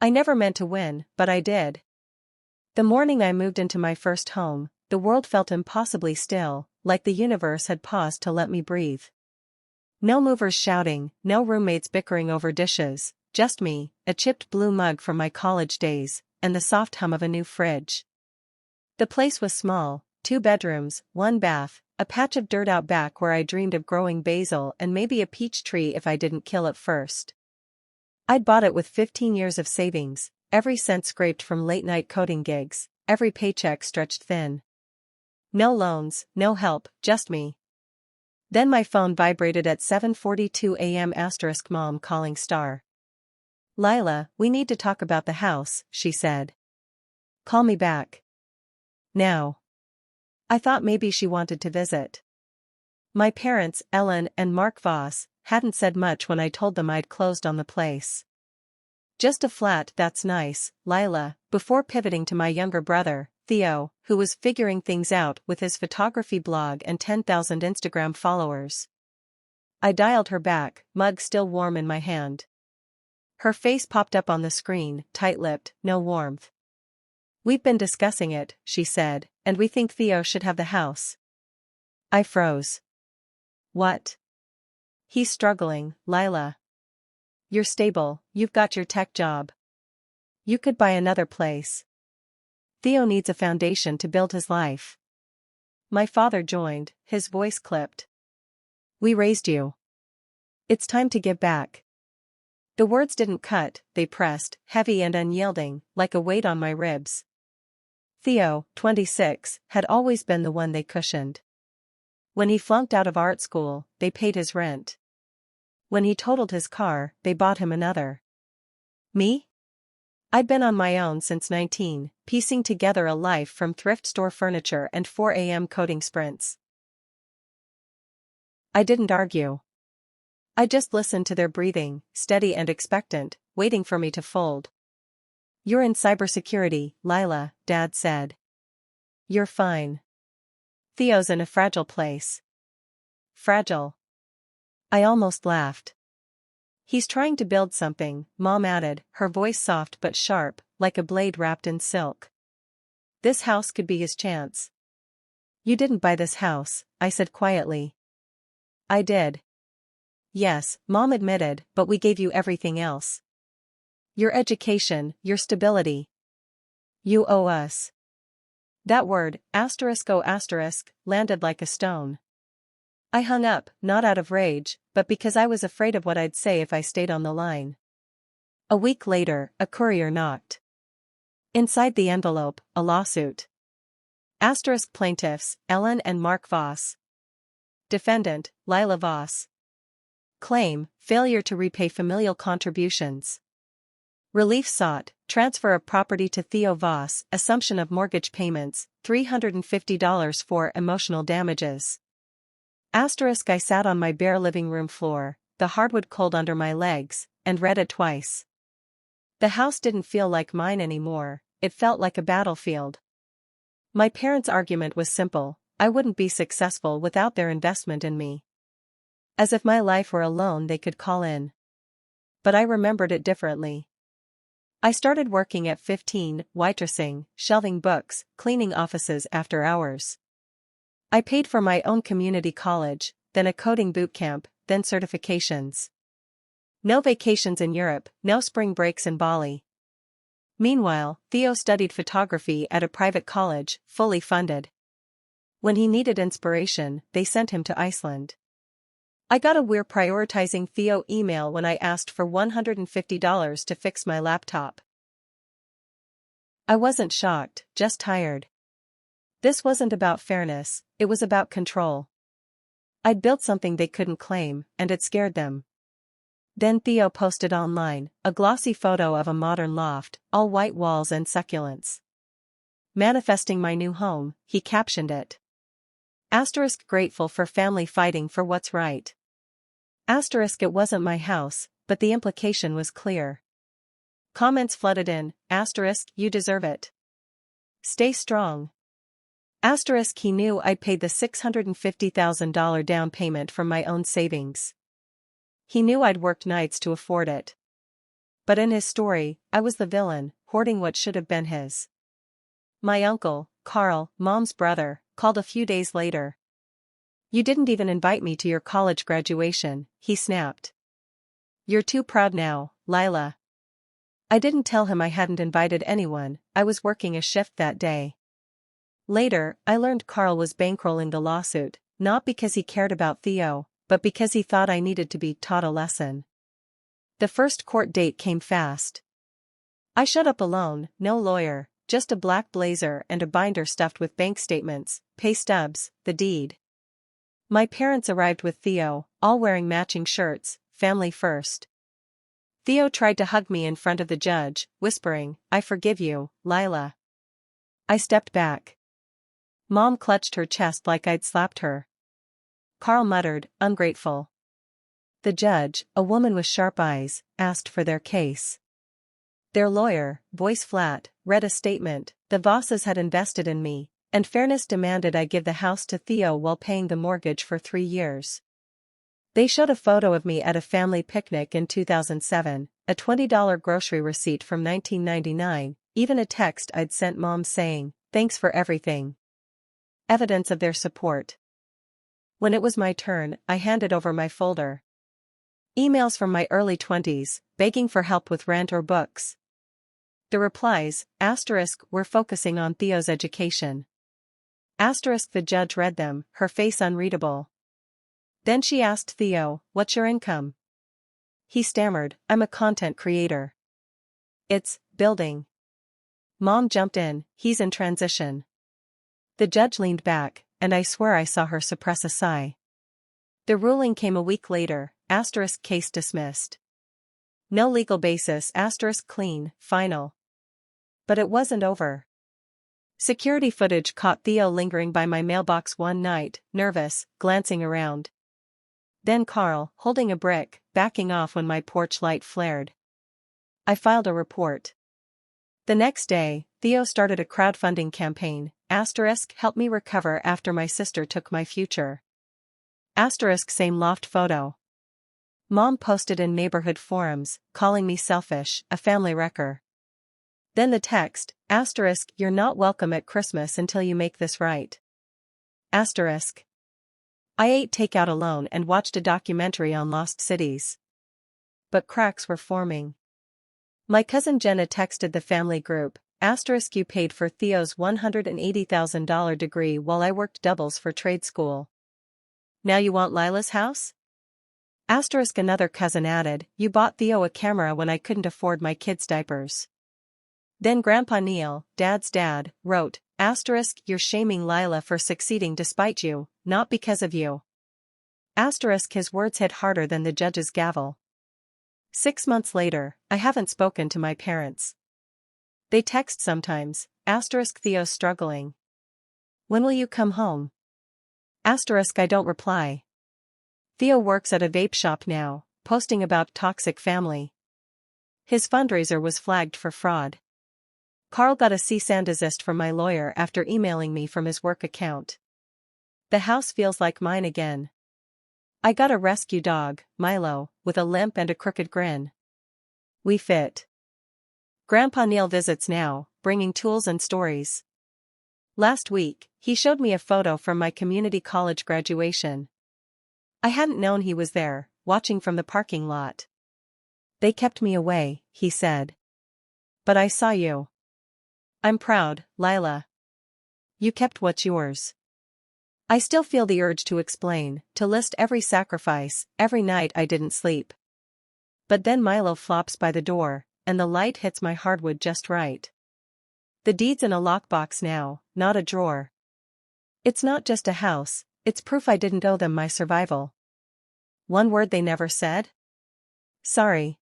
I never meant to win, but I did. The morning I moved into my first home, the world felt impossibly still, like the universe had paused to let me breathe. No movers shouting, no roommates bickering over dishes, just me, a chipped blue mug from my college days, and the soft hum of a new fridge. The place was small, 2 bedrooms, 1 bath, a patch of dirt out back where I dreamed of growing basil and maybe a peach tree if I didn't kill it first. I'd bought it with 15 years of savings, every cent scraped from late-night coding gigs, every paycheck stretched thin. No loans, no help, just me. Then my phone vibrated at 7:42 a.m. *mom calling star. "Lila, we need to talk about the house," she said. "Call me back. Now." I thought maybe she wanted to visit. My parents, Ellen and Mark Voss, hadn't said much when I told them I'd closed on the place. "Just a flat, that's nice, Lila," before pivoting to my younger brother, Theo, who was figuring things out with his photography blog and 10,000 Instagram followers. I dialed her back, mug still warm in my hand. Her face popped up on the screen, tight-lipped, no warmth. "We've been discussing it," she said, "and we think Theo should have the house." I froze. "What?" "He's struggling, Lila. You're stable, you've got your tech job. You could buy another place. Theo needs a foundation to build his life." My father joined, his voice clipped. "We raised you. It's time to give back." The words didn't cut, they pressed, heavy and unyielding, like a weight on my ribs. Theo, 26, had always been the one they cushioned. When he flunked out of art school, they paid his rent. When he totaled his car, they bought him another. Me? I'd been on my own since 19, piecing together a life from thrift store furniture and 4 a.m. coding sprints. I didn't argue. I just listened to their breathing, steady and expectant, waiting for me to fold. "You're in cybersecurity, Lila," Dad said. "You're fine. Theo's in a fragile place." "Fragile?" I almost laughed. "He's trying to build something," Mom added, her voice soft but sharp, like a blade wrapped in silk. "This house could be his chance." "You didn't buy this house," I said quietly. "I did." "Yes," Mom admitted, "but we gave you everything else. Your education, your stability. You owe us." That word, *O**, landed like a stone. I hung up, not out of rage, but because I was afraid of what I'd say if I stayed on the line. A week later, a courier knocked. Inside the envelope, a lawsuit. Plaintiffs, Ellen and Mark Voss. Defendant, Lila Voss. Claim, failure to repay familial contributions. Relief sought, transfer of property to Theo Voss, assumption of mortgage payments, $350 for emotional damages. I sat on my bare living room floor, the hardwood cold under my legs, and read it twice. The house didn't feel like mine anymore, it felt like a battlefield. My parents' argument was simple: I wouldn't be successful without their investment in me. As if my life were a loan they could call in. But I remembered it differently. I started working at 15, waitressing, shelving books, cleaning offices after hours. I paid for my own community college, then a coding boot camp, then certifications. No vacations in Europe, no spring breaks in Bali. Meanwhile, Theo studied photography at a private college, fully funded. When he needed inspiration, they sent him to Iceland. I got a "we're prioritizing Theo" email when I asked for $150 to fix my laptop. I wasn't shocked, just tired. This wasn't about fairness, it was about control. I'd built something they couldn't claim, and it scared them. Then Theo posted online, a glossy photo of a modern loft, all white walls and succulents. "Manifesting my new home," he captioned it. Grateful for family fighting for what's right. It wasn't my house, but the implication was clear. Comments flooded in, "You deserve it. Stay strong." He knew I'd paid the $650,000 down payment from my own savings. He knew I'd worked nights to afford it. But in his story, I was the villain, hoarding what should have been his. My uncle, Carl, Mom's brother, called a few days later. "You didn't even invite me to your college graduation," he snapped. "You're too proud now, Lila." I didn't tell him I hadn't invited anyone, I was working a shift that day. Later, I learned Carl was bankrolling the lawsuit, not because he cared about Theo, but because he thought I needed to be taught a lesson. The first court date came fast. I showed up alone, no lawyer, just a black blazer and a binder stuffed with bank statements, pay stubs, the deed. My parents arrived with Theo, all wearing matching shirts, family first. Theo tried to hug me in front of the judge, whispering, "I forgive you, Lila." I stepped back. Mom clutched her chest like I'd slapped her. Carl muttered, "Ungrateful." The judge, a woman with sharp eyes, asked for their case. Their lawyer, voice flat, read a statement: the Vosses had invested in me, and fairness demanded I give the house to Theo while paying the mortgage for 3 years. They showed a photo of me at a family picnic in 2007, a $20 grocery receipt from 1999, even a text I'd sent Mom saying, "Thanks for everything." Evidence of their support. When it was my turn, I handed over my folder. Emails from my early 20s, begging for help with rent or books. The replies, "we're focusing on Theo's education." The judge read them, her face unreadable. Then she asked Theo, "What's your income?" He stammered, "I'm a content creator." "It's building." Mom jumped in, "He's in transition." The judge leaned back, and I swear I saw her suppress a sigh. The ruling came a week later, case dismissed. No legal basis, clean, final. But it wasn't over. Security footage caught Theo lingering by my mailbox one night, nervous, glancing around. Then Carl, holding a brick, backing off when my porch light flared. I filed a report. The next day, Theo started a crowdfunding campaign, help me recover after my sister took my future. Same loft photo. Mom posted in neighborhood forums, calling me selfish, a family wrecker. Then the text, "You're not welcome at Christmas until you make this right." I ate takeout alone and watched a documentary on lost cities. But cracks were forming. My cousin Jenna texted the family group, "You paid for Theo's $180,000 degree while I worked doubles for trade school. Now you want Lila's house?" Another cousin added, "You bought Theo a camera when I couldn't afford my kids' diapers." Then Grandpa Neil, Dad's dad, wrote, "You're shaming Lila for succeeding despite you, not because of you." His words hit harder than the judge's gavel. 6 months later, I haven't spoken to my parents. They text sometimes, Theo's struggling. "When will you come home?" I don't reply. Theo works at a vape shop now, posting about toxic family. His fundraiser was flagged for fraud. Carl got a cease and desist from my lawyer after emailing me from his work account. The house feels like mine again. I got a rescue dog, Milo, with a limp and a crooked grin. We fit. Grandpa Neil visits now, bringing tools and stories. Last week, he showed me a photo from my community college graduation. I hadn't known he was there, watching from the parking lot. "They kept me away," he said. "But I saw you. I'm proud, Lila. You kept what's yours." I still feel the urge to explain, to list every sacrifice, every night I didn't sleep. But then Milo flops by the door, and the light hits my hardwood just right. The deed's in a lockbox now, not a drawer. It's not just a house, it's proof I didn't owe them my survival. One word they never said? Sorry.